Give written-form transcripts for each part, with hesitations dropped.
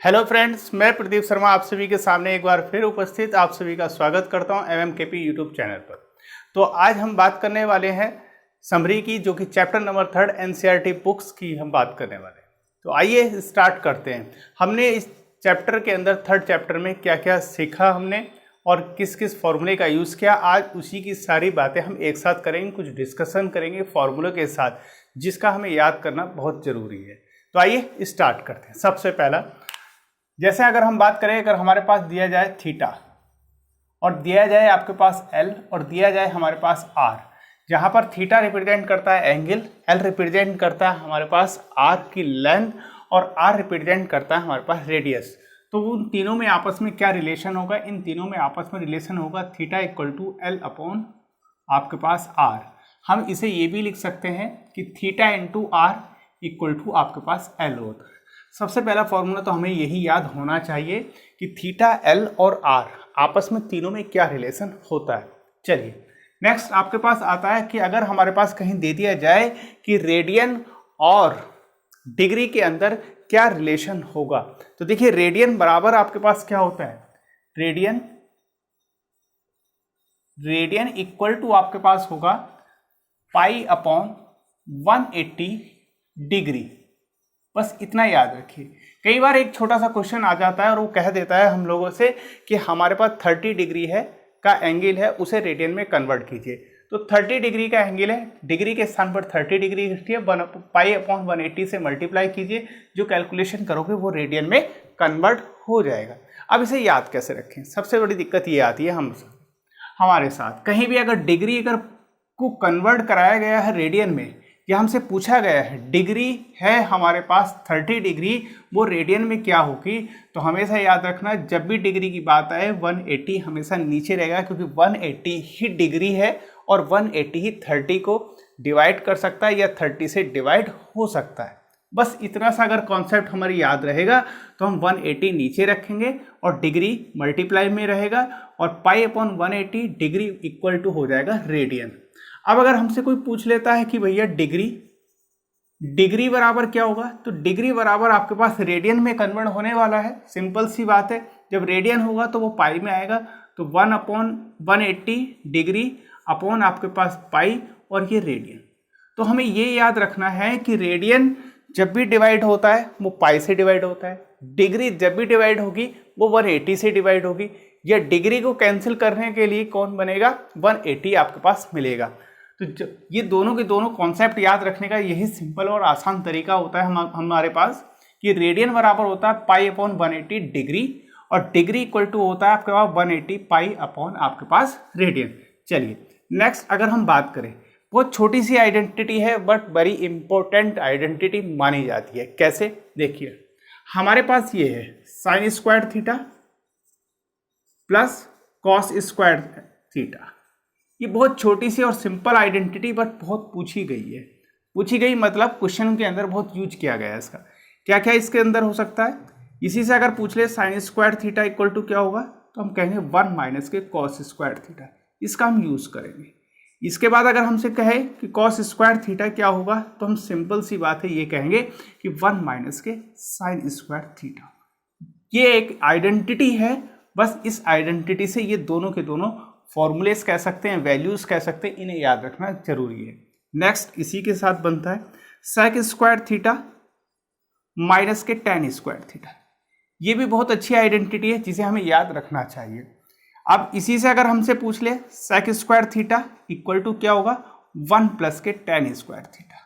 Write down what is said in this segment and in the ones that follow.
Hello friends, मैं प्रदीप शर्मा आप सभी के सामने एक बार फिर उपस्थित आप सभी का स्वागत करता हूं एमएमकेपी यूट्यूब चैनल पर। तो आज हम बात करने वाले हैं समरी की, जो कि चैप्टर नंबर 3 एनसीईआरटी बुक्स की हम बात करने वाले हैं। तो आइए स्टार्ट करते हैं। हमने इस चैप्टर के अंदर 3rd चैप्टर में क्या क्या सीखा हमने और किस किस फॉर्मूले का यूज़ किया, आज उसी की सारी बातें हम एक साथ करेंगे, कुछ डिस्कशन करेंगे फॉर्मूले के साथ, जिसका हमें याद करना बहुत ज़रूरी है। तो आइए स्टार्ट करते हैं। सबसे पहला, जैसे अगर हम बात करें, अगर हमारे पास दिया जाए थीटा और दिया जाए आपके पास एल और दिया जाए हमारे पास आर, जहाँ पर थीटा रिप्रेजेंट करता है एंगल, एल रिप्रेजेंट करता है हमारे पास आर की लेंथ और आर रिप्रेजेंट करता है हमारे पास रेडियस। तो उन तीनों में आपस में क्या रिलेशन होगा? इन तीनों में आपस में रिलेशन होगा theta equal to l upon आपके पास आर। हम इसे ये भी लिख सकते हैं कि theta into r equal to आपके पास एल होता है। सबसे पहला फॉर्मूला तो हमें यही याद होना चाहिए कि थीटा एल और आर आपस में तीनों में क्या रिलेशन होता है। चलिए नेक्स्ट आपके पास आता है कि अगर हमारे पास कहीं दे दिया जाए कि रेडियन और डिग्री के अंदर क्या रिलेशन होगा, तो देखिए रेडियन बराबर आपके पास क्या होता है, रेडियन इक्वल टू आपके पास होगा पाई अपॉन 180 डिग्री। बस इतना याद रखिए। कई बार एक छोटा सा क्वेश्चन आ जाता है और वो कह देता है हम लोगों से कि हमारे पास 30 डिग्री है का एंगल है, उसे रेडियन में कन्वर्ट कीजिए। तो 30 डिग्री का एंगल है, डिग्री के स्थान पर 30 डिग्री रखिए, पाई अपॉन 180 से मल्टीप्लाई कीजिए, जो कैलकुलेशन करोगे वो रेडियन में कन्वर्ट हो जाएगा। अब इसे याद कैसे रखें? सबसे बड़ी दिक्कत ये आती है हमारे साथ, कहीं भी अगर डिग्री को कन्वर्ट कराया गया है रेडियन में, या हमसे पूछा गया है डिग्री है हमारे पास 30 डिग्री, वो रेडियन में क्या होगी, तो हमेशा याद रखना जब भी डिग्री की बात आए 180 हमेशा नीचे रहेगा, क्योंकि 180 ही डिग्री है और 180 ही 30 को डिवाइड कर सकता है या 30 से डिवाइड हो सकता है। बस इतना सा अगर कॉन्सेप्ट हमारी याद रहेगा तो हम 180 नीचे रखेंगे और डिग्री मल्टीप्लाई में रहेगा और pi upon 180 degree equal to हो जाएगा रेडियन। अब अगर हमसे कोई पूछ लेता है कि भैया डिग्री बराबर क्या होगा, तो डिग्री बराबर आपके पास रेडियन में कन्वर्ट होने वाला है। सिंपल सी बात है, जब रेडियन होगा तो वो पाई में आएगा, तो 1 अपॉन 180 डिग्री अपॉन आपके पास पाई और ये रेडियन। तो हमें ये याद रखना है कि रेडियन जब भी डिवाइड होता है वो पाई से डिवाइड होता है, डिग्री जब भी डिवाइड होगी वो 180 से डिवाइड होगी, या डिग्री को कैंसिल करने के लिए कौन बनेगा, 180 आपके पास मिलेगा। तो ये दोनों के दोनों कॉन्सेप्ट याद रखने का यही सिंपल और आसान तरीका होता है हमारे पास, कि रेडियन बराबर होता है पाई अपॉन 180 डिग्री और डिग्री इक्वल टू होता है आपके पास 180 पाई अपॉन आपके पास रेडियन। चलिए नेक्स्ट अगर हम बात करें, बहुत छोटी सी आइडेंटिटी है बट बड़ी इंपॉर्टेंट आइडेंटिटी मानी जाती है। कैसे? देखिए हमारे पास ये है sign square theta plus cos square theta. ये बहुत छोटी सी और सिंपल आइडेंटिटी बट बहुत पूछी गई मतलब क्वेश्चन के अंदर बहुत यूज किया गया है इसका। क्या क्या इसके अंदर हो सकता है, इसी से अगर पूछ ले sine square theta equal to क्या होगा, तो हम कहेंगे 1 माइनस के कॉस स्क्वायर थीटा, इसका हम यूज करेंगे। इसके बाद अगर हमसे कहे कि कॉस स्क्वायर थीटा क्या होगा, तो हम सिंपल सी बात है ये कहेंगे कि 1 माइनस के साइन स्क्वायर थीटा। ये एक आइडेंटिटी है, बस इस आइडेंटिटी से ये दोनों के दोनों फॉर्मूलेस कह सकते हैं, वैल्यूज कह सकते हैं, इन्हें याद रखना जरूरी है। नेक्स्ट इसी के साथ बनता है सेक स्क्वायर थीटा माइनस के टेन स्क्वायर थीटा। ये भी बहुत अच्छी आइडेंटिटी है जिसे हमें याद रखना चाहिए। अब इसी से अगर हमसे पूछ ले sec square theta equal to क्या होगा, 1 प्लस के टेन स्क्वायर थीटा।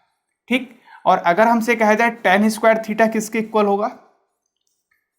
ठीक, और अगर हमसे कहा जाए टेन स्क्वायर थीटा किसके इक्वल होगा,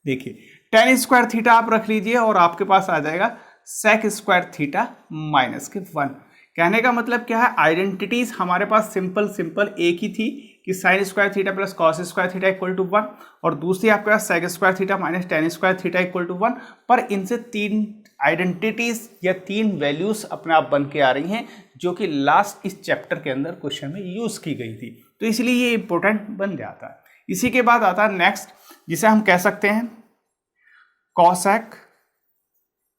देखिए टेन स्क्वायर थीटा आप रख लीजिए और आपके पास आ जाएगा सेक स्क्वायर थीटा माइनस के 1। कहने का मतलब क्या है, आइडेंटिटीज हमारे पास सिंपल एक ही थी कि sine square theta plus cos square theta equal to 1, और दूसरी आपके पास sec square theta minus tan square theta equal to 1। पर इनसे 3 आइडेंटिटीज या 3 वैल्यूज अपने आप बन के आ रही हैं, जो कि लास्ट इस चैप्टर के अंदर क्वेश्चन में यूज की गई थी, तो इसलिए ये इंपॉर्टेंट बन जाता है। इसी के बाद आता है नेक्स्ट, जिसे हम कह सकते हैं कॉसेक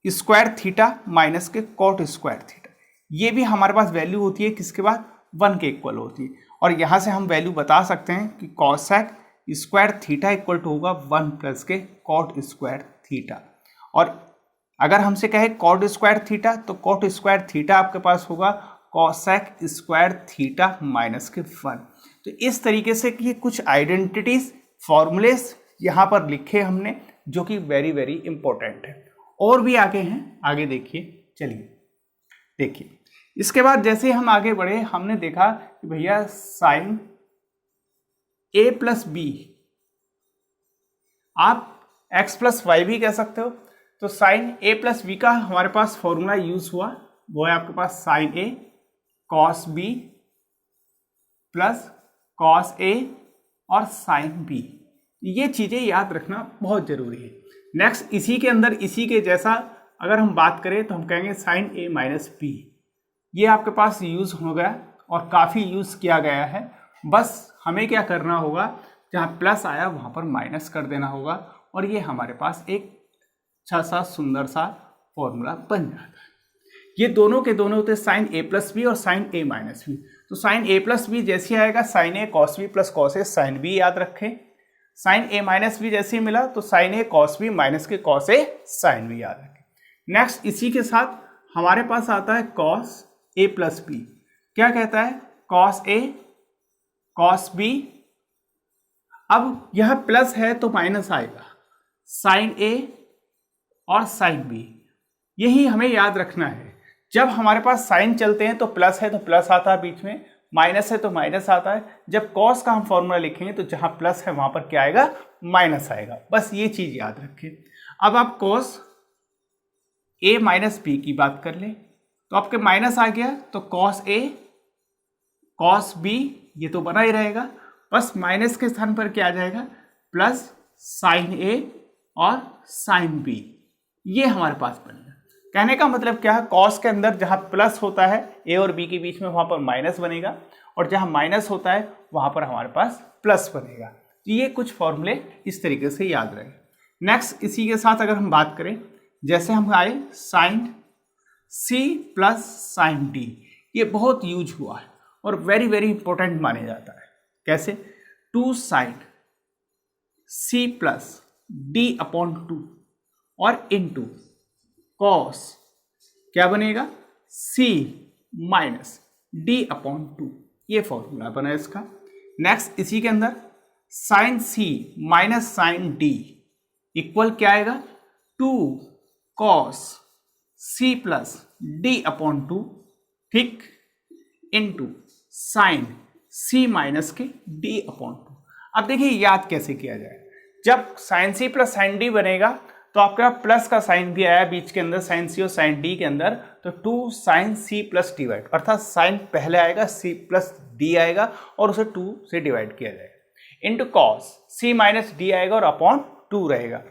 स्क्वायर थीटा माइनस के कॉट स्क्वायर थीटा। ये भी हमारे पास वैल्यू होती है किसके बाद, 1 के इक्वल होती है, और यहाँ से हम वैल्यू बता सकते हैं कि cosec square theta equal to होगा 1 प्लस के कॉट स्क्वायर थीटा। और अगर हमसे कहे कॉट स्क्वायर थीटा तो कॉट स्क्वायर थीटा आपके पास होगा कॉसेक स्क्वायर थीटा माइनस के 1। तो इस तरीके से कि कुछ आइडेंटिटीज फॉर्मूलेस यहाँ पर लिखे हमने, जो कि वेरी वेरी इंपॉर्टेंट है। और भी आगे हैं, आगे देखिए। चलिए देखिए, इसके बाद जैसे हम आगे बढ़े हमने देखा कि भैया साइन ए प्लस बी, आप एक्स प्लस वाई भी कह सकते हो। तो साइन ए प्लस बी का हमारे पास फॉर्मूला यूज हुआ, वो है आपके पास sign A cos B plus cos A और साइन बी। ये चीज़ें याद रखना बहुत ज़रूरी है। नेक्स्ट इसी के अंदर इसी के जैसा अगर हम बात करें तो हम कहेंगे साइन ए माइनस बी। ये आपके पास यूज़ हो गया और काफ़ी यूज़ किया गया है। बस हमें क्या करना होगा, जहाँ प्लस आया वहाँ पर माइनस कर देना होगा और ये हमारे पास एक अच्छा सा सुंदर सा फॉर्मूला बन जाता है। ये दोनों के दोनों होते हैं साइन ए प्लस बी और साइन ए माइनस बी। तो साइन ए प्लस बी जैसे आएगा sign A cos B plus cos A sine B याद रखें। साइन ए माइनस बी जैसे मिला तो साइन ए कॉस बी माइनस के कॉस ए साइन बी याद रखें। नेक्स्ट इसी के साथ हमारे पास आता है कॉस ए प्लस बी। क्या कहता है, कॉस ए कॉस बी। अब यह प्लस है तो माइनस आएगा, साइन ए और साइन बी। यही हमें याद रखना है। जब हमारे पास साइन चलते हैं तो प्लस है तो प्लस आता है बीच में, माइनस है तो माइनस आता है। जब कॉस का हम फॉर्मूला लिखेंगे तो जहां प्लस है वहां पर क्या आएगा, माइनस आएगा। बस ये चीज याद रखें। अब आप कॉस ए माइनस बी की बात कर ले तो आपके माइनस आ गया, तो कॉस ए कॉस बी ये तो बना ही रहेगा। बस माइनस के स्थान पर क्या आ जाएगा, प्लस साइन ए और साइन बी। ये हमारे पास बनेगा। कहने का मतलब क्या है, कॉस के अंदर जहां प्लस होता है ए और बी के बीच में वहां पर माइनस बनेगा और जहां माइनस होता है वहां पर हमारे पास प्लस बनेगा। तो ये कुछ फॉर्मूले इस तरीके से याद रहे। नेक्स्ट इसी के साथ अगर हम बात करें, जैसे हम आए sine c plus sine d, ये बहुत यूज हुआ है और वेरी वेरी इंपॉर्टेंट माने जाता है। कैसे, 2 sine c plus d upon 2 और इनटू कॉस क्या बनेगा, सी माइनस डी अपॉन 2। ये फॉर्मूला बना इसका। नेक्स्ट इसी के अंदर साइन सी माइनस साइन डी इक्वल क्या आएगा, 2 कॉस सी प्लस डी अपॉन 2, ठीक, इनटू साइन सी माइनस के डी अपॉन 2। अब देखिए याद कैसे किया जाए। जब sine c plus sine d बनेगा तो आपका प्लस का साइन भी आया बीच के अंदर, साइन सी और साइन डी के अंदर, तो 2 साइन सी प्लस डिवाइड, अर्थात साइन पहले आएगा, सी प्लस डी आएगा और उसे 2 से डिवाइड किया जाएगा, into cos c minus D आएगा और अपॉन 2 रहेगा।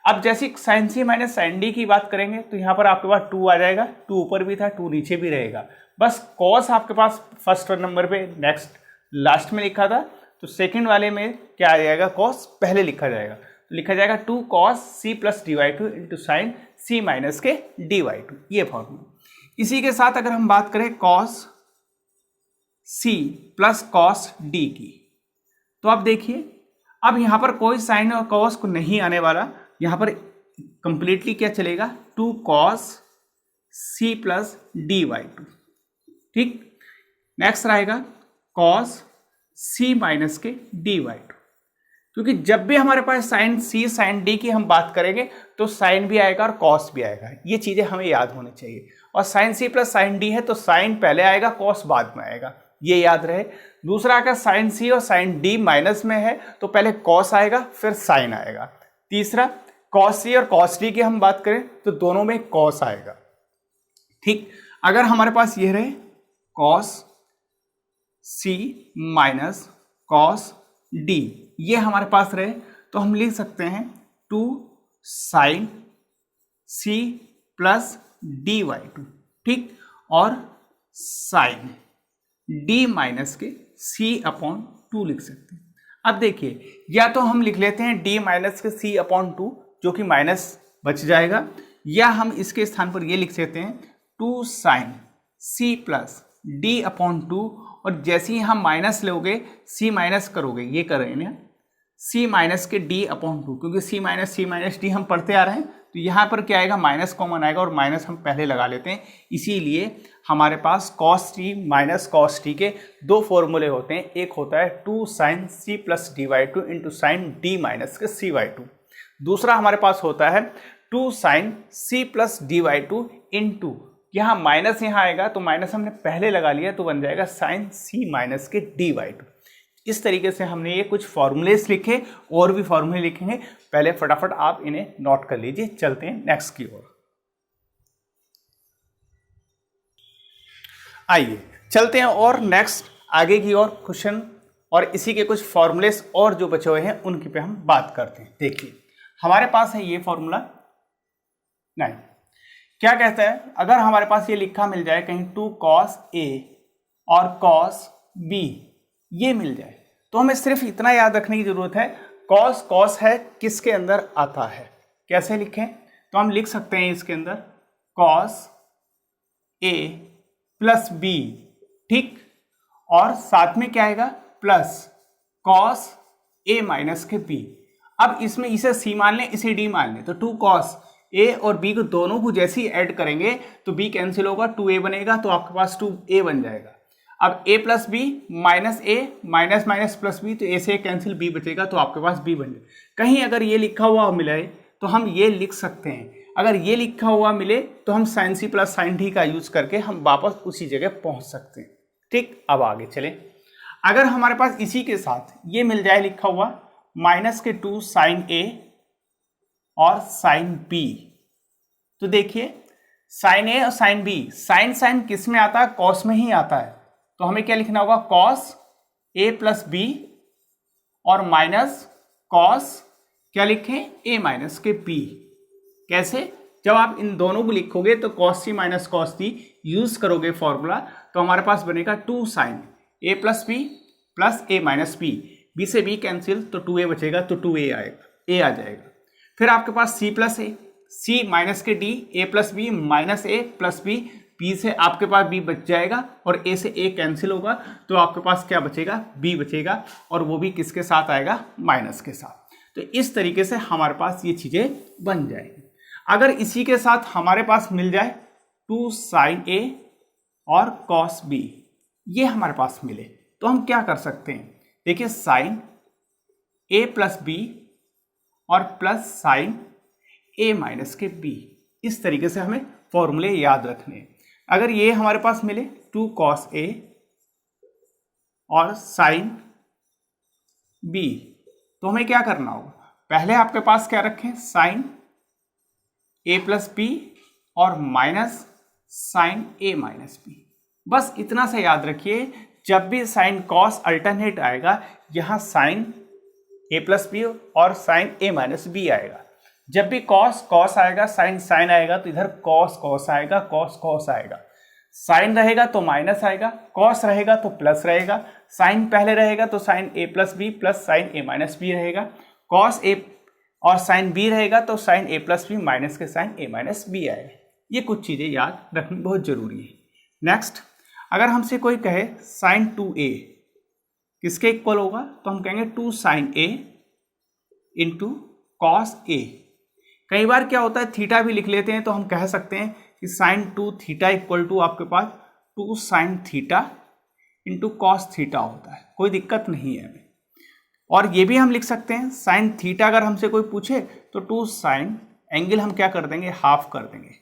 अब जैसे साइन सी माइनस साइन डी की बात करेंगे तो यहाँ पर आपके पास 2 आ जाएगा, 2 ऊपर भी था 2 नीचे भी रहेगा। बस कॉस आपके पास फर्स्ट नंबर पे नेक्स्ट लास्ट में लिखा था, तो सेकंड वाले में क्या आ जाएगा, कॉस पहले लिखा जाएगा, तो लिखा जाएगा 2 cos C plus D by 2 into sine C minus के डी वाई 2। ये फॉर्मूला। इसी के साथ अगर हम बात करें कॉस सी प्लस कॉस डी की, तो आप देखिए अब यहाँ पर कोई साइन और कॉस को नहीं आने वाला, यहाँ पर कंप्लीटली क्या चलेगा, 2 cos C plus D by 2, ठीक। नेक्स्ट रहेगा कॉस सी माइनस के डी वाई 2, क्योंकि जब भी हमारे पास साइन सी साइन डी की हम बात करेंगे तो साइन भी आएगा और कॉस भी आएगा। ये चीज़ें हमें याद होनी चाहिए। और sine c plus sine d है तो साइन पहले आएगा, कॉस बाद में आएगा, ये याद रहे। दूसरा अगर साइन सी और साइन डी माइनस में है तो पहले कॉस आएगा फिर साइन आएगा। तीसरा कॉस सी और कॉस डी की हम बात करें तो दोनों में कॉस आएगा, ठीक। अगर हमारे पास ये रहे cos c minus cos D, ये हमारे पास रहे तो हम लिख सकते हैं 2 sine c plus D by 2, ठीक, और साइन डी माइनस के सी अपॉन 2 लिख सकते हैं। अब देखिए या तो हम लिख लेते हैं डी माइनस के सी अपॉन 2 जो कि माइनस बच जाएगा, या हम इसके स्थान पर ये लिख सकते हैं 2 sine c plus d upon 2, और जैसे ही हम माइनस लोगे सी माइनस करोगे, ये करेंगे ना, c माइनस के d अपॉन 2, क्योंकि c माइनस d हम पढ़ते आ रहे हैं, तो यहाँ पर क्या आएगा, माइनस कॉमन आएगा, और माइनस हम पहले लगा लेते हैं। इसीलिए हमारे पास cos t minus cos t के दो फॉर्मूले होते हैं। एक होता है 2 sin c plus dy2 into sine d minus के cy2। दूसरा हमारे पास होता है 2 sin c plus dy2 into, यहाँ माइनस यहाँ आएगा तो माइनस हमने पहले लगा लिया तो बन जाएगा sin c माइनस के dy2। इस तरीके से हमने ये कुछ फॉर्मूलेस लिखे, और भी फॉर्मूले लिखेंगे, पहले फटाफट आप इन्हें नोट कर लीजिए। चलते हैं नेक्स्ट की ओर। आइए चलते हैं और नेक्स्ट आगे की ओर क्वेश्चन, और इसी के कुछ फॉर्मूलेस और जो बचे हुए हैं उनकी पे हम बात करते हैं। देखिए हमारे पास है ये फॉर्मूला 9, क्या कहता है, अगर हमारे पास ये लिखा मिल जाए कहीं 2 cos a और cos b ये मिल जाए, तो हमें सिर्फ इतना याद रखने की जरूरत है, cos है किसके अंदर आता है, कैसे लिखें, तो हम लिख सकते हैं इसके अंदर cos a प्लस b, ठीक, और साथ में क्या आएगा प्लस cos a माइनस के b। अब इसमें इसे c मान लें, इसे d मान लें, तो 2 cos a और b को दोनों को जैसे ही ऐड करेंगे तो b कैंसिल होगा, 2a बनेगा, तो आपके पास 2a बन जाएगा। अब a plus b minus a minus minus plus b, तो a से कैंसिल b बचेगा, तो आपके पास b बन जाएगा। कहीं अगर ये लिखा हुआ मिले तो हम ये लिख सकते हैं, अगर ये लिखा हुआ मिले तो हम sine c plus sine d का यूज करके हम वापस उसी जगह पहुंच सकते हैं। ठीक, अब आगे चलें। अगर हमारे पास इसी के साथ ये मिल जाए लिखा हुआ माइनस के 2 साइन ए और साइन बी, तो देखिए साइन ए और साइन बी, साइन किस में आता है, कॉस में ही आता है, तो हमें क्या लिखना होगा, कॉस ए प्लस बी और माइनस कॉस क्या लिखें, ए माइनस के बी। कैसे, जब आप इन दोनों को लिखोगे तो cos c minus cos D use करोगे फॉर्मूला, तो हमारे पास बनेगा 2 साइन ए प्लस बी प्लस ए माइनस बी, बी से बी कैंसिल तो 2a बचेगा, तो 2a आएगा, a आ जाएगा। फिर आपके पास c plus a, c minus के d, a plus b minus a plus b, b से आपके पास b बच जाएगा और a से a कैंसिल होगा, तो आपके पास क्या बचेगा, b बचेगा, और वो भी किसके साथ आएगा, माइनस के साथ। तो इस तरीके से हमारे पास ये चीजें बन जाएंगी। अगर इसी के साथ हमारे पास मिल जाए 2 साइन ए और कॉस बी, ये हमारे पास मिले, तो हम क्या कर सकते हैं, देखिए साइन ए प्लस बी और प्लस साइन ए माइनस के बी, इस तरीके से हमें फॉर्मूले याद रखने हैं। अगर ये हमारे पास मिले 2 कॉस ए और साइन बी, तो हमें क्या करना होगा, पहले आपके पास क्या रखें, साइन ए प्लस बी और माइनस साइन ए माइनस बी, बस इतना सा याद रखिए। जब भी साइन कॉस अल्टरनेट आएगा, यहाँ साइन ए प्लस बी और साइन ए माइनस बी आएगा। जब भी कॉस कॉस आएगा, साइन साइन आएगा, तो इधर कॉस कॉस आएगा, कॉस कॉस आएगा। साइन रहेगा तो माइनस आएगा, कॉस रहेगा तो प्लस रहेगा, साइन पहले रहेगा तो साइन ए प्लस बी प्लस साइन ए माइनस बी रहेगा, कॉस ए और साइन बी रहेगा तो साइन ए प्लस बी माइनस के साइन ए माइनस बी आएगा। ये कुछ चीज़ें याद रखनी बहुत जरूरी है। नेक्स्ट, अगर हमसे कोई कहे साइन 2a किसके इक्वल होगा, तो हम कहेंगे 2 sign A into cos A. कई बार क्या होता है, थीटा भी लिख लेते हैं, तो हम कह सकते हैं कि साइन 2 थीटा इक्वल टू आपके पास 2 sine theta into cos theta होता है, कोई दिक्कत नहीं है हमें। और ये भी हम लिख सकते हैं साइन थीटा, अगर हमसे कोई पूछे तो 2 साइन एंगल हम क्या कर देंगे, हाफ कर देंगे,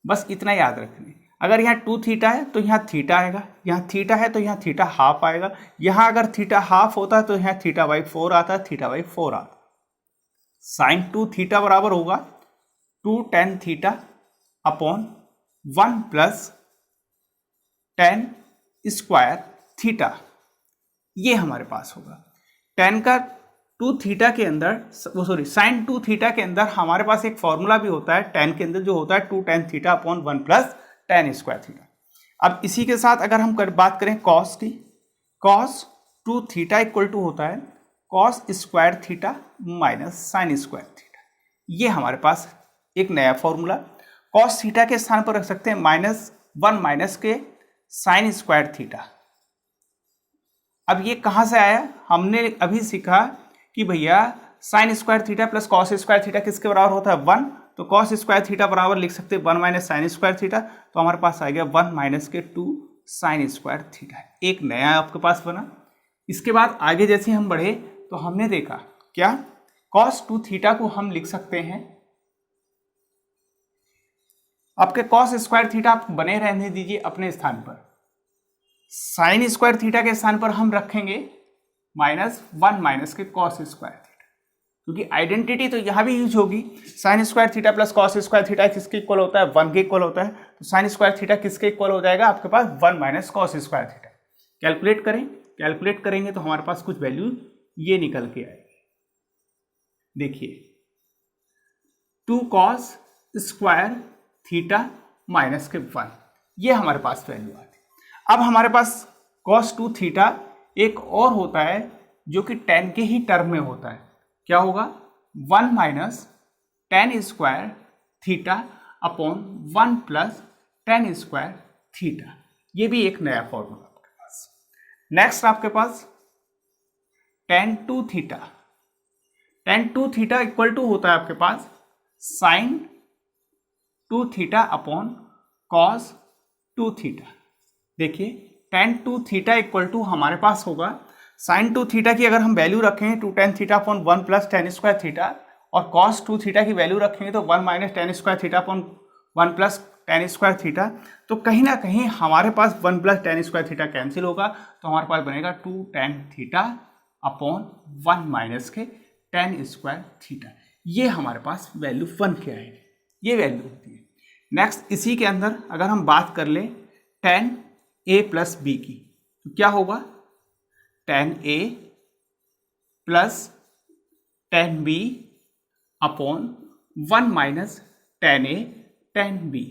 बस इतना याद रखना। अगर यहाँ 2 थीटा है तो यहाँ थीटा आएगा, यहाँ थीटा है तो यहाँ थीटा हाफ आएगा, यहाँ अगर थीटा हाफ होता है तो यहाँ थीटा बाई 4 आता है, थीटा बाई 4 आता है। साइन 2 थीटा बराबर होगा 2 tan theta upon 1 plus tan square theta, ये हमारे पास होगा। tan का 2 थीटा के अंदर, साइन 2 थीटा के अंदर हमारे पास एक फॉर्मूला भी होता है tan के अंदर, जो होता है 2 tan theta upon 1 plus tan square theta. अब इसी के साथ अगर हम बात करें कॉस की, कॉस 2 थीटा इक्वल टू होता है cos square theta minus sign square theta. ये हमारे पास एक नया फॉर्मूला, कॉस थीटा के स्थान पर रख सकते हैं -1 माइनस के साइन स्क्वायर थीटा। अब ये कहाँ से आया, हमने अभी सीखा कि भैया sign square theta plus cos square theta किसके बराबर होता है 1, तो कॉस स्क्वायर थीटा बराबर लिख सकते हैं 1 माइनस साइन स्क्वायर थीटा, तो हमारे पास आ गया 1 माइनस के 2 साइन स्क्वायर थीटा, एक नया आपके पास बना। इसके बाद आगे जैसे हम बढ़े तो हमने देखा क्या कॉस 2 थीटा को हम लिख सकते हैं, आपके कॉस स्क्वायर थीटा आप बने रहने दीजिए अपने स्थान पर, साइन स्क्वायर थीटा के स्थान पर हम रखेंगे -1 माइनस के कॉस स्क्वायर थीटा, क्योंकि आइडेंटिटी तो यहां भी यूज होगी। Sign square theta plus cos square theta किसके इक्वल होता है 1 के इक्वल होता है, तो साइन स्क्वायर थीटा किसके इक्वल हो जाएगा आपके पास 1 minus cos square theta. Calculate करें, कैलकुलेट करेंगे तो हमारे पास कुछ वैल्यू ये निकल के आएगी, देखिए 2 कॉस स्क्वायर थीटा माइनस के 1, ये हमारे पास वैल्यू आती है। अब हमारे पास cos 2 थीटा एक और होता है जो कि tan के ही टर्म में होता है, क्या होगा 1 minus tan square theta upon 1 plus tan square theta, ये भी एक नया फॉर्मूला आपके पास। नेक्स्ट आपके पास tan 2 theta, tan 2 theta equal to होता है आपके पास sine 2 theta upon cos 2 theta. देखिए tan 2 थीटा इक्वल टू हमारे पास होगा साइन 2 थीटा की अगर हम वैल्यू रखेंगे 2 tan theta upon 1 plus tan square theta, और cos 2 थीटा की वैल्यू रखेंगे तो 1 minus tan square theta upon 1 plus tan square theta, तो कहीं ना कहीं हमारे पास 1 plus tan square theta cancel होगा, तो हमारे पास बनेगा 2 tan थीटा अपॉन 1 माइनस के tan स्क्वायर थीटा, ये हमारे पास वैल्यू 1 के आएगी, ये वैल्यू होती है। नेक्स्ट इसी के अंदर अगर हम बात कर लें tan a प्लस बी की, तो क्या होगा tan a plus tan b upon 1 minus tan a tan b।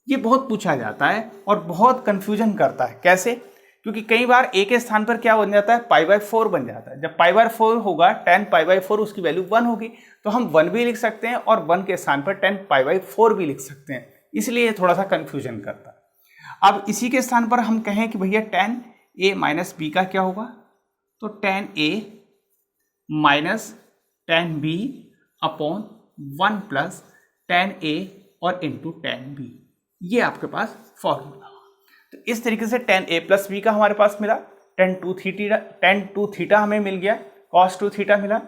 ये बहुत पूछा जाता है और बहुत कंफ्यूजन करता है, कैसे? क्योंकि कई बार a के स्थान पर क्या बन जाता है π/4 बन जाता है, जब π/4 होगा tan π/4 उसकी वैल्यू 1 होगी, तो हम 1 भी लिख सकते हैं और 1 के स्थान पर tan π/4 भी लिख सकते हैं, इसलिए थोड़ा सा कंफ्यूजन करता है। अब इसी के स्थान पर हम कहें कि भैया tan a माइनस बी का क्या होगा, तो tan a minus tan b upon 1 plus tan a और इंटू tan b, ये आपके पास फॉर्मूला। तो इस तरीके से tan a प्लस b का हमारे पास मिला, tan 2 थीटा हमें मिल गया, cos 2 थीटा मिला,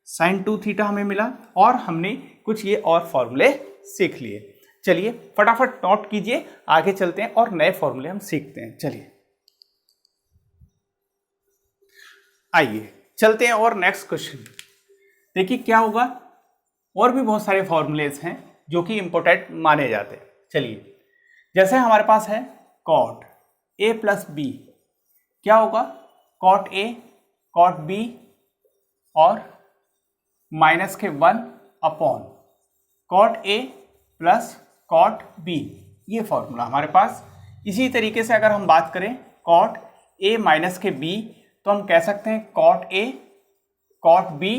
sin 2 थीटा हमें मिला, और हमने कुछ ये और फॉर्मूले सीख लिए। चलिए फटाफट नोट कीजिए, आगे चलते हैं और नए फॉर्मूले हम सीखते हैं। चलिए आइए चलते हैं और नेक्स्ट क्वेश्चन देखिए क्या होगा। और भी बहुत सारे फॉर्मूलेज हैं जो कि इंपॉर्टेंट माने जाते हैं। चलिए जैसे हमारे पास है cot a प्लस बी, क्या होगा cot a cot b और माइनस के 1 upon cot a plus cot b, ये फॉर्मूला हमारे पास। इसी तरीके से अगर हम बात करें cot a माइनस के b, तो हम कह सकते हैं cot a cot b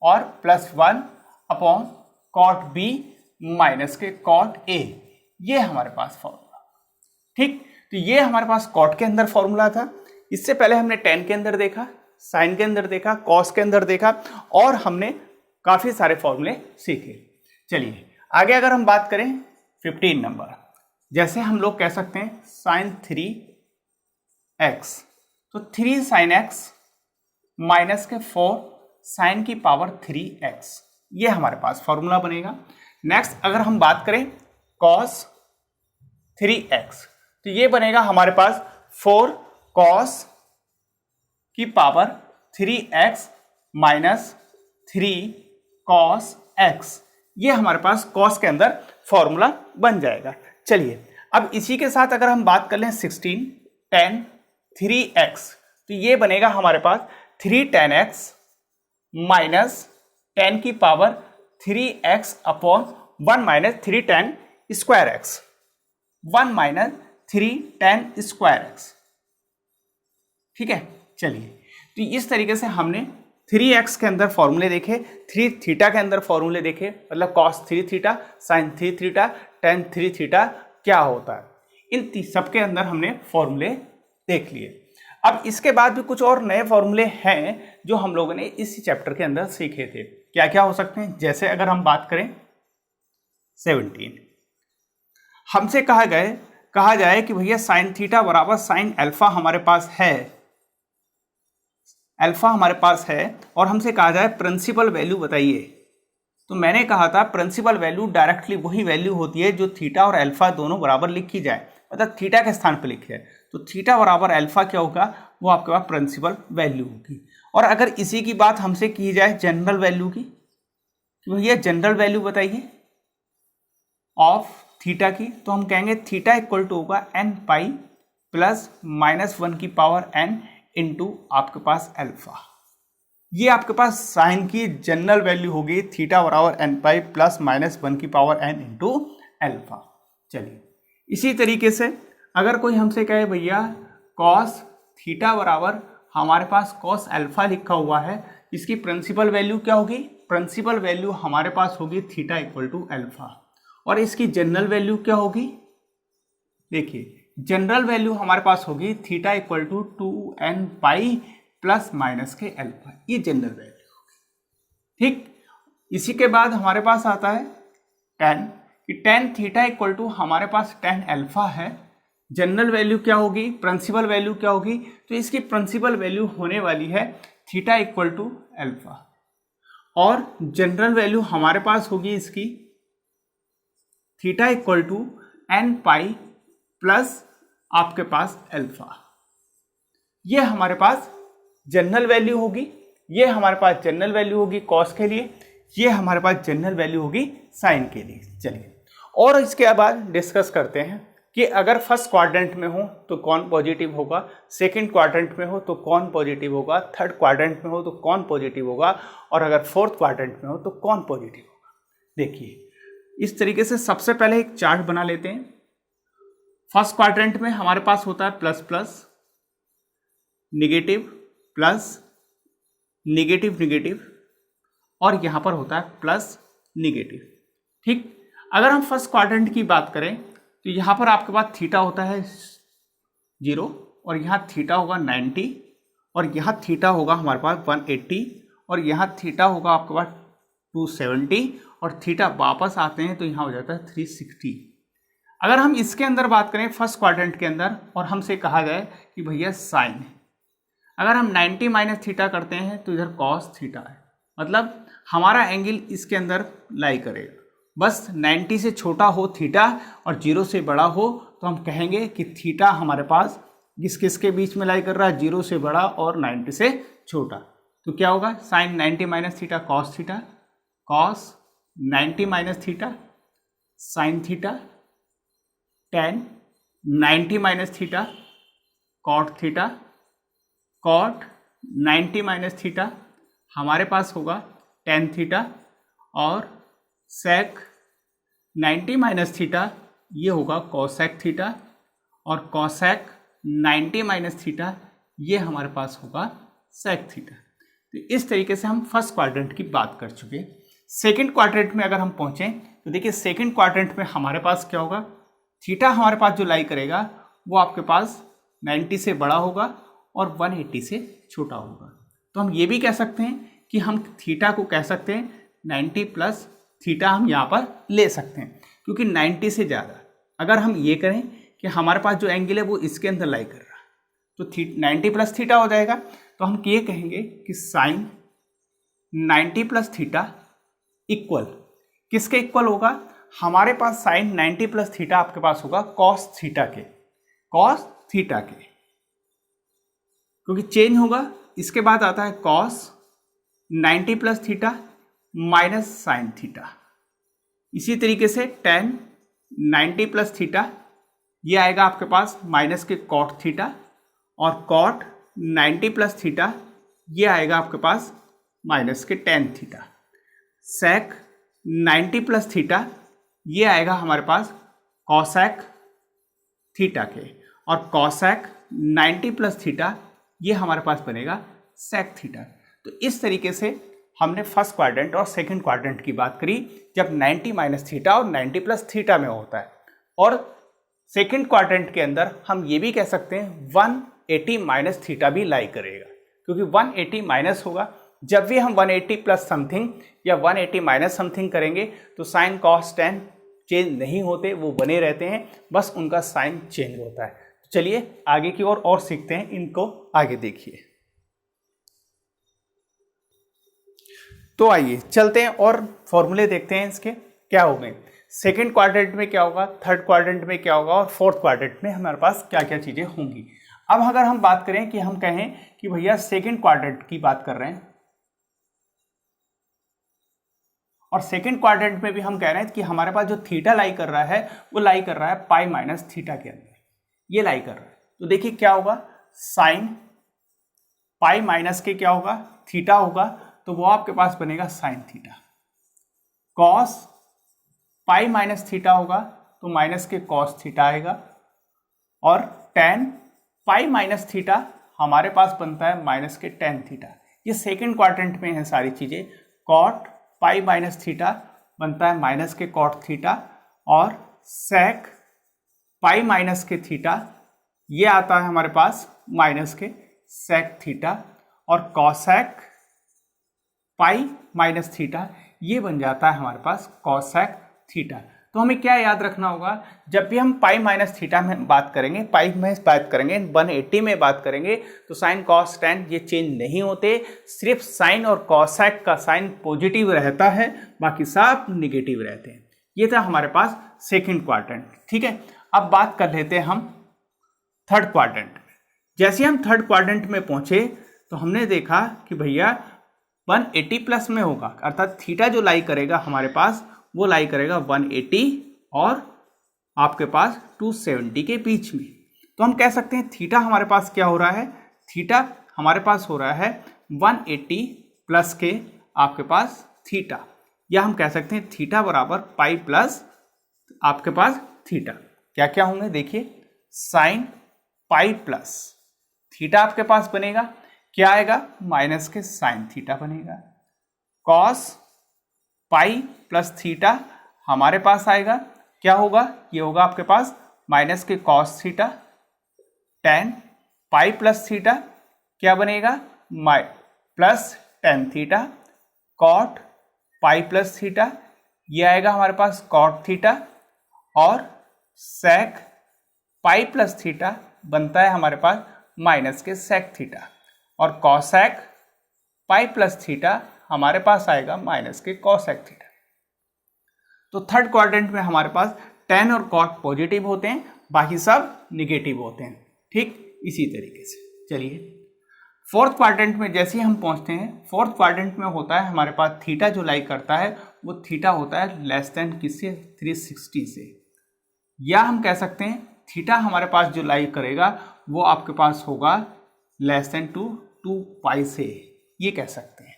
और plus 1 upon cot b minus के cot a, ये हमारे पास फॉर्मूला। ठीक, तो ये हमारे पास cot के अंदर फॉर्मूला था। इससे पहले हमने tan के अंदर देखा, sin के अंदर देखा, cos के अंदर देखा, और हमने काफी सारे फॉर्मूले सीखे। चलिए आगे अगर हम बात करें 15 नंबर, जैसे हम लोग कह सकते हैं sin 3x, तो 3 sin x माइनस के 4 sin की पावर 3x, ये हमारे पास फॉर्मूला बनेगा। नेक्स्ट अगर हम बात करें cos 3x, तो ये बनेगा हमारे पास 4 cos की power 3x minus 3 cos x, ये हमारे पास cos के अंदर फॉर्मूला बन जाएगा। चलिए अब इसी के साथ अगर हम बात कर लें 16 tan 3x, तो ये बनेगा हमारे पास 3 tan x माइनस tan की power 3x upon 1 minus 3 tan square x, 1 minus 3 tan square x। ठीक है, चलिए तो इस तरीके से हमने 3x के अंदर फॉर्मूले देखे, 3 थीटा के अंदर फॉर्मूले देखे, मतलब cos 3 theta, sin 3 theta, tan 3 theta क्या होता है, इन सब के अंदर हमने फॉर्मूले देख लिए। अब इसके बाद भी कुछ और नए फॉर्मूले हैं जो हम लोगों ने इस चैप्टर के अंदर सीखे थे। क्या क्या हो सकते हैं? जैसे अगर हम बात करें 17, हमसे कहा जाए कि भैया साइन थीटा बराबर साइन अल्फा हमारे पास है, अल्फा हमारे पास है, और हमसे कहा जाए प्रिंसिपल वैल्यू बताइए। तो मैंने कहा था प्रिंसिपल वैल्यू डायरेक्टली वही वैल्यू होती है जो थीटा और अल्फा दोनों बराबर लिखी जाए, मतलब थीटा के स्थान पर लिखी जाए। तो थीटा बराबर अल्फा क्या होगा? वो आपके पास प्रिंसिपल वैल्यू होगी। और अगर इसी की बात हमसे की जाए जनरल वैल्यू की, तो भैया जनरल वैल्यू बताइए ऑफ थीटा की, तो हम कहेंगे थीटा इक्वल टू होगा n पाई प्लस -1 की पावर n इंटू आपके पास अल्फा। ये आपके पास साइन की जनरल वैल्यू होगी, थीटा बराबर n पाई प्लस -1 की पावर n इंटू अल्फा। चलिए इसी तरीके से अगर कोई हमसे कहे भैया कॉस थीटा बराबर हमारे पास कॉस अल्फा लिखा हुआ है, इसकी प्रिंसिपल वैल्यू क्या होगी? प्रिंसिपल वैल्यू हमारे पास होगी थीटा इक्वल टू अल्फा, और इसकी जनरल वैल्यू क्या होगी? देखिए जनरल वैल्यू हमारे पास होगी theta equal to 2n pi plus minus के अल्फा, ये जनरल वैल्यू होगी। ठीक, इसी के बाद हमारे पास आता है tan, कि tan थीटा इक्वल टू हमारे पास tan अल्फा है, जनरल वैल्यू क्या होगी? प्रिंसिपल वैल्यू क्या होगी? तो इसकी प्रिंसिपल वैल्यू होने वाली है थीटा इक्वल टू अल्फा, और जनरल वैल्यू हमारे पास होगी इसकी theta equal to n pi plus आपके पास अल्फा। ये हमारे पास जनरल वैल्यू होगी, ये हमारे पास जनरल वैल्यू होगी कॉस के लिए, ये हमारे पास जनरल वैल्यू होगी साइन के लिए। चलिए और इसके बाद डिस्कस करते हैं कि अगर फर्स्ट क्वाड्रेंट में हो तो कौन पॉजिटिव होगा, सेकंड क्वाड्रेंट में हो तो कौन पॉजिटिव होगा, थर्ड क्वाड्रेंट में हो तो कौन पॉजिटिव होगा, और अगर फोर्थ क्वाड्रेंट में हो तो कौन पॉजिटिव होगा। देखिए इस तरीके से सबसे पहले एक चार्ट बना लेते हैं। फर्स्ट क्वाड्रेंट में हमारे पास होता है plus plus, negative plus, negative negative, और यहाँ पर होता है प्लस निगेटिव। ठीक, अगर हम फर्स्ट क्वाड्रेंट की बात करें तो यहाँ पर आपके पास थीटा होता है 0, और यहाँ थीटा होगा 90, और यहाँ थीटा होगा हमारे पास 180, और यहाँ थीटा होगा आपके पास 270, और थीटा वापस आते हैं तो यहाँ हो जाता है 360। अगर हम इसके अंदर बात करें फर्स्ट क्वाड्रेंट के अंदर, और हमसे कहा जाए कि भैया साइन, अगर हम 90 माइनस थीटा करते हैं तो इधर कॉस थीटा है, मतलब हमारा एंगल इसके अंदर लाई करेगा। बस 90 से छोटा हो थीटा और 0 से बड़ा हो तो हम कहेंगे कि थीटा हमारे पास किसके बीच में लाई कर रहा है? 0 से बड़ा और 90 से छोटा। तो क्या होगा? Sine 90 minus theta cos theta, cos 90 minus theta sine theta, tan 90 minus theta cot theta, cot 90 minus theta हमारे पास होगा tan थीटा, और सेक 90 माइनस थीटा ये होगा कोसेक थीटा, और कोसेक 90 माइनस थीटा ये हमारे पास होगा सेक थीटा। तो इस तरीके से हम फर्स्ट क्वाड्रेंट की बात कर चुके। सेकंड क्वाड्रेंट में अगर हम पहुंचें तो देखिए सेकंड क्वाड्रेंट में हमारे पास क्या होगा? थीटा हमारे पास जो लाई करेगा वो आपके पास 90 से बड़ा होगा और 180 से छोटा होगा। तो हम ये भी कह सकते हैं कि हम थीटा को कह सकते हैं 90 प्लस थीटा हम यहाँ पर ले सकते हैं, क्योंकि 90 से ज़्यादा अगर हम ये करें कि हमारे पास जो एंगल है वो इसके अंदर लाई कर रहा है तो 90 प्लस थीटा हो जाएगा। तो हम ये कहेंगे कि साइन 90 प्लस थीटा इक्वल किसके इक्वल होगा? हमारे पास साइन 90 प्लस थीटा आपके पास होगा कॉस थीटा के, कॉस थीटा के, क्योंकि चेंज होगा। इसके बाद आता है cos 90 plus theta minus sine theta. इसी तरीके से tan 90 प्लस थीटा ये आएगा आपके पास माइनस के कॉट थीटा, और कॉट 90 प्लस थीटा ये आएगा आपके पास माइनस के tan थीटा। सेक 90 प्लस थीटा ये आएगा हमारे पास कॉसेक थीटा के, और कॉसेक 90 प्लस थीटा ये हमारे पास बनेगा सेक थीटा। तो इस तरीके से हमने फर्स्ट क्वाड्रेंट और सेकंड क्वाड्रेंट की बात करी जब 90 माइनस थीटा और 90 प्लस थीटा में होता है, और सेकंड क्वाड्रेंट के अंदर हम ये भी कह सकते हैं 1 180 माइनस थीटा भी लाई करेगा, क्योंकि 180 माइनस होगा। जब भी हम 180 प्लस समथिंग या 180 माइनस समथिंग करेंगे तो साइन कॉस टेन चेंज नहीं होते, वो बने रहते हैं, बस उनका साइन चेंज होता है। चलिए आगे की और सीखते हैं, इनको आगे देखिए। तो आइए चलते हैं और फॉर्मूले देखते हैं इसके क्या हो गए। सेकेंड क्वाड्रेंट में क्या होगा, थर्ड क्वाड्रेंट में क्या होगा और फोर्थ क्वाड्रेंट में हमारे पास क्या क्या चीजें होंगी। अब अगर हम बात करें कि हम कहें कि भैया सेकेंड क्वाड्रेंट की बात कर रहे हैं और सेकेंड क्वाड्रेंट में भी हम कह रहे हैं कि हमारे पास जो थीटा लाई कर रहा है वो लाई कर रहा है पाई माइनस थीटा के अंदर, ये लाई कर रहा है। तो देखिए क्या होगा, साइन पाई माइनस के क्या होगा, थीटा होगा, तो वो आपके पास बनेगा sine theta. Cos pi minus theta होगा तो माइनस के कॉस थीटा आएगा, और टेन पाई माइनस थीटा हमारे पास बनता है माइनस के टेन थीटा। ये सेकेंड क्वाड्रेंट में है सारी चीजें। कॉट पाई माइनस थीटा बनता है माइनस के कॉट थीटा, और सेक पाई माइनस के थीटा ये आता है हमारे पास माइनस के सेक थीटा, और कॉसेक पाई माइनस थीटा ये बन जाता है हमारे पास कॉसेक थीटा। तो हमें क्या याद रखना होगा, जब भी हम पाई माइनस थीटा में बात करेंगे, पाई में बात करेंगे, 180 में बात करेंगे, तो साइन कॉस टेन ये चेंज नहीं होते, सिर्फ साइन और कॉसेक का साइन पॉजिटिव रहता है, बाकी सब निगेटिव रहते हैं। ये था हमारे पास सेकेंड क्वाड्रेंट। ठीक है, अब बात कर लेते हैं हम थर्ड क्वाड्रेंट। जैसे हम थर्ड क्वाड्रेंट में पहुंचे तो हमने देखा कि भैया 180 प्लस में होगा, अर्थात थीटा जो लाई करेगा हमारे पास वो लाई करेगा 180 और आपके पास 270 के बीच में। तो हम कह सकते हैं थीटा हमारे पास क्या हो रहा है, थीटा हमारे पास हो रहा है 180 प्लस के आपके पास थीटा, या हम कह सकते हैं थीटा बराबर पाई प्लस आपके पास थीटा। क्या क्या होंगे देखिए, साइन पाई प्लस थीटा आपके पास बनेगा, क्या आएगा, माइनस के साइन थीटा बनेगा। कॉस पाई प्लस थीटा हमारे पास आएगा, क्या होगा, ये होगा आपके पास माइनस के cos theta. Tan pi plus theta क्या बनेगा, plus tan theta. Cot pi plus theta ये आएगा हमारे पास कॉट थीटा, और सेक पाई प्लस थीटा बनता है हमारे पास माइनस के सेक थीटा, और कॉसेक पाई प्लस थीटा हमारे पास आएगा माइनस के कॉसेक थीटा। तो थर्ड क्वाड्रेंट में हमारे पास टेन और कॉट पॉजिटिव होते हैं, बाकी सब निगेटिव होते हैं। ठीक इसी तरीके से चलिए फोर्थ क्वाड्रेंट में जैसे ही हम पहुंचते हैं, फोर्थ क्वाड्रेंट में होता है हमारे पास थीटा जो लाई करता है वो थीटा होता है लेस देन किससे, 360 से, या हम कह सकते हैं थीटा हमारे पास जो लाई करेगा वो आपके पास होगा लेस देन 2 पाई से, ये कह सकते हैं।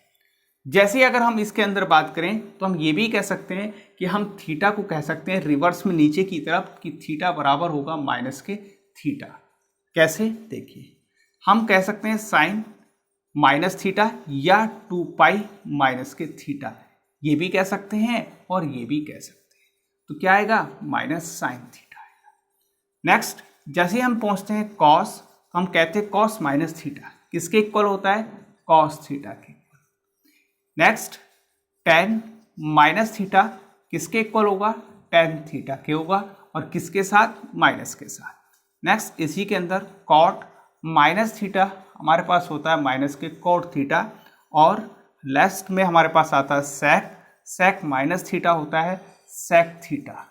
जैसे अगर हम इसके अंदर बात करें तो हम ये भी कह सकते हैं कि हम थीटा को कह सकते हैं रिवर्स में नीचे की तरफ, कि थीटा बराबर होगा माइनस के थीटा। कैसे देखिए, हम कह सकते हैं साइन माइनस थीटा या 2 पाई माइनस के थीटा, ये भी कह सकते हैं और ये भी कह सकते हैं। तो क्या आएगा, माइनस साइन थीटा आएगा। नेक्स्ट जैसे हम पहुंचते हैं कॉस, हम कहते हैं कॉस माइनस थीटा किसके इक्वल होता है, कॉस थीटा के। नेक्स्ट टेन माइनस थीटा किसके इक्वल होगा, टेन थीटा के होगा, और किसके साथ, माइनस के साथ। नेक्स्ट इसी के अंदर कॉट माइनस थीटा हमारे पास होता है माइनस के कॉट थीटा, और लास्ट में हमारे पास आता है सेक, सेक माइनस थीटा होता है सेक थीटा।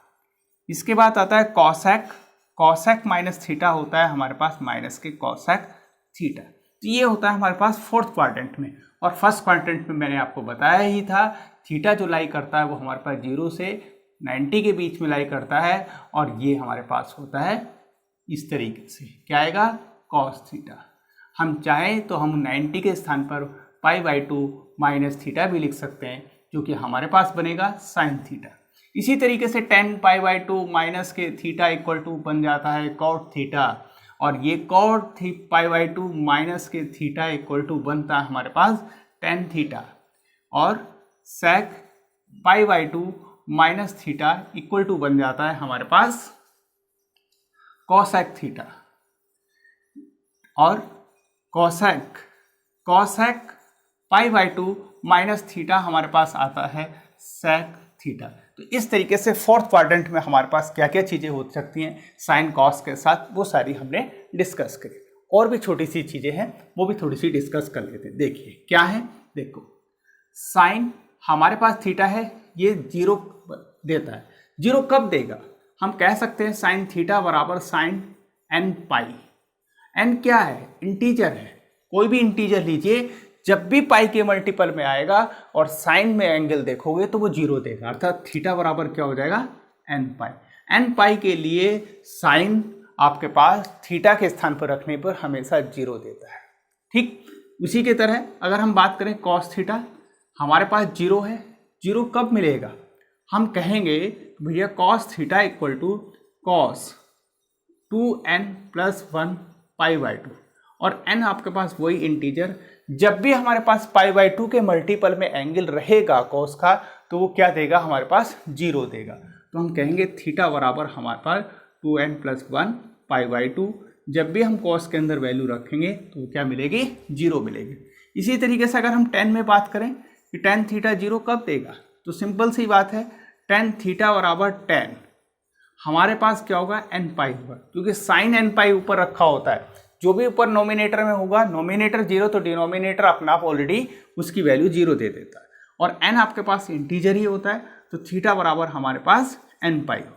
इसके बाद आता है कॉसेक, कॉसेक माइनस थीटा होता है हमारे पास माइनस के कॉसेक थीटा। तो ये होता है हमारे पास फोर्थ क्वाड्रेंट में। और फर्स्ट क्वाड्रेंट में मैंने आपको बताया ही था, थीटा जो लाई करता है वो हमारे पास 0 से 90 के बीच में लाई करता है, और ये हमारे पास होता है इस तरीके से, क्या आएगा, कॉस थीटा। हम चाहें तो हम 90 के स्थान पर पाई/2 माइनस थीटा भी लिख सकते हैं, जो कि हमारे पास बनेगा साइन थीटा। इसी तरीके से 10 पाई/2 माइनस के थीटा इक्वल टू बन जाता है कॉट थीटा, और ये कॉट पाई/2 माइनस के थीटा इक्वल टू बनता है हमारे पास टेन थीटा, और सेक पाई/2 माइनस थीटा इक्वल टू बन जाता है हमारे पास कॉसेक थीटा। और cosec pi by 2 minus theta हमारे पास आता है सेक थीटा। तो इस तरीके से फोर्थ क्वाड्रेंट में हमारे पास क्या क्या चीज़ें हो सकती हैं साइन कॉस के साथ, वो सारी हमने डिस्कस करी। और भी छोटी सी चीज़ें हैं वो भी थोड़ी सी डिस्कस कर लेते हैं। देखिए क्या है, देखो साइन हमारे पास थीटा है, ये 0 देता है। 0 कब देगा, हम कह सकते हैं साइन थीटा बराबर साइन एन पाई। एन क्या है, इंटीजर है, कोई भी इंटीजर लीजिए, जब भी पाई के मल्टीपल में आएगा और साइन में एंगल देखोगे तो वो 0 देगा, अर्थात थीटा बराबर क्या हो जाएगा एन पाई। एन पाई के लिए साइन आपके पास थीटा के स्थान पर रखने पर हमेशा 0 देता है। ठीक उसी की तरह अगर हम बात करें कॉस थीटा, हमारे पास 0 है। 0 कब मिलेगा, हम कहेंगे भैया cos theta equal to cos 2n + 1 pi by 2, और n आपके पास वही इंटीजर, जब भी हमारे पास पाई बाई 2 के मल्टीपल में एंगल रहेगा कॉस का तो वो क्या देगा, हमारे पास 0 देगा। तो हम कहेंगे थीटा बराबर हमारे पास 2n + 1 पाई बाई 2, जब भी हम कॉस के अंदर वैल्यू रखेंगे तो क्या मिलेगी, 0 मिलेगी। इसी तरीके से अगर हम tan में बात करें कि tan थीटा 0 कब देगा, तो सिंपल सी बात है tan थीटा बराबर tan हमारे पास क्या होगा n पाई होगा, क्योंकि साइन n पाई ऊपर रखा होता है। जो भी ऊपर नोमिनेटर में होगा, नोमिनेटर 0 तो डिनोमिनेटर अपना आप ऑलरेडी उसकी वैल्यू 0 दे देता है, और n आपके पास इंटीजर ही होता है, तो थीटा बराबर हमारे पास n पाई हो।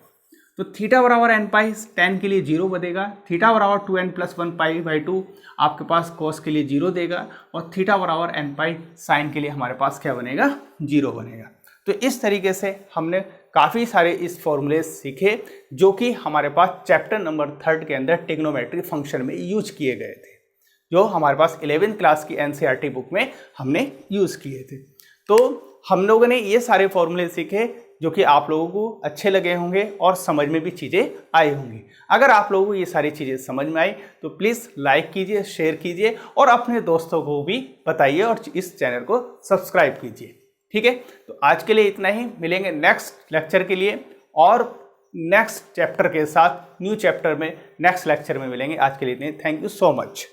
तो थीटा बराबर n पाई tan के लिए 0 बनेगा, थीटा बराबर 2n + 1 पाई बाई 2 आपके पास कॉस के लिए 0 देगा, और थीटा बराबर n पाई साइन के लिए हमारे पास क्या बनेगा, 0 बनेगा। तो इस तरीके से हमने काफ़ी सारे इस फॉर्मूले सीखे जो कि हमारे पास चैप्टर नंबर 3 के अंदर ट्रिग्नोमेट्री फंक्शन में यूज किए गए थे, जो हमारे पास 11th क्लास की NCERT बुक में हमने यूज़ किए थे। तो हम लोगों ने ये सारे फॉर्मूले सीखे जो कि आप लोगों को अच्छे लगे होंगे और समझ में भी चीज़ें आई होंगी। अगर आप लोगों को ये सारी चीज़ें समझ में आई तो प्लीज़ लाइक कीजिए, शेयर कीजिए और अपने दोस्तों को भी बताइए और इस चैनल को सब्सक्राइब कीजिए। ठीक है, तो आज के लिए इतना ही, मिलेंगे नेक्स्ट लेक्चर के लिए और नेक्स्ट चैप्टर के साथ, न्यू चैप्टर में नेक्स्ट लेक्चर में मिलेंगे। आज के लिए इतने, थैंक यू सो मच।